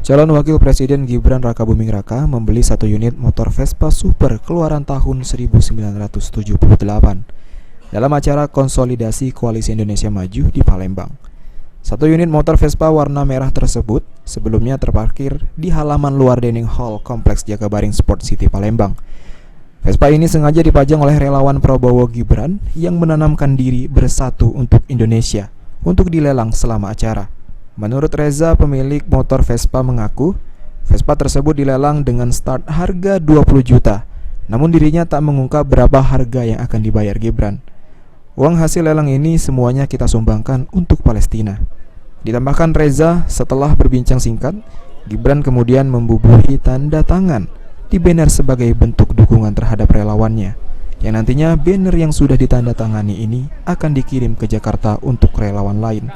Calon Wakil Presiden Gibran Rakabuming Raka membeli 1 unit motor Vespa Super keluaran tahun 1978 dalam acara konsolidasi Koalisi Indonesia Maju di Palembang. 1 unit motor Vespa warna merah tersebut sebelumnya terparkir di halaman luar dining hall Kompleks Jakabaring Sport City Palembang. Vespa ini sengaja dipajang oleh relawan Prabowo Gibran yang menanamkan diri bersatu untuk Indonesia untuk dilelang selama acara. Menurut Reza, pemilik motor Vespa mengaku Vespa tersebut dilelang dengan start harga 20 juta. Namun dirinya tak mengungkap berapa harga yang akan dibayar Gibran. Uang hasil lelang ini semuanya kita sumbangkan untuk Palestina. Ditambahkan Reza, setelah berbincang singkat, Gibran kemudian membubuhi tanda tangan di banner sebagai bentuk dukungan terhadap relawannya. Yang nantinya banner yang sudah ditandatangani ini akan dikirim ke Jakarta untuk relawan lain.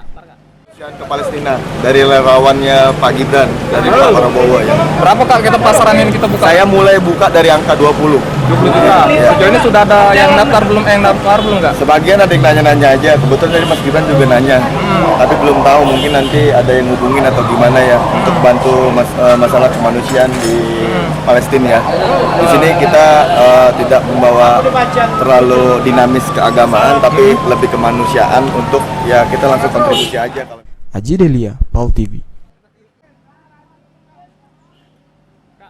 Ke Palestina dari relawannya Pak Gibran, dari Pak Prabowo ya. Berapa Kak kita pasaran ini kita buka? Saya mulai buka dari angka 20 juta. Ya. Sejauh ini sudah ada yang daftar belum? Nggak? Sebagian ada yang nanya-nanya aja. Kebetulan dari Mas Gibran juga nanya. Tapi belum tahu, mungkin nanti ada yang hubungin atau gimana ya untuk bantu masalah kemanusiaan di Palestina ya. Di sini kita tidak membawa terlalu dinamis keagamaan, tapi lebih kemanusiaan untuk ya kita langsung kontribusi aja. Aji Delia, PAL TV.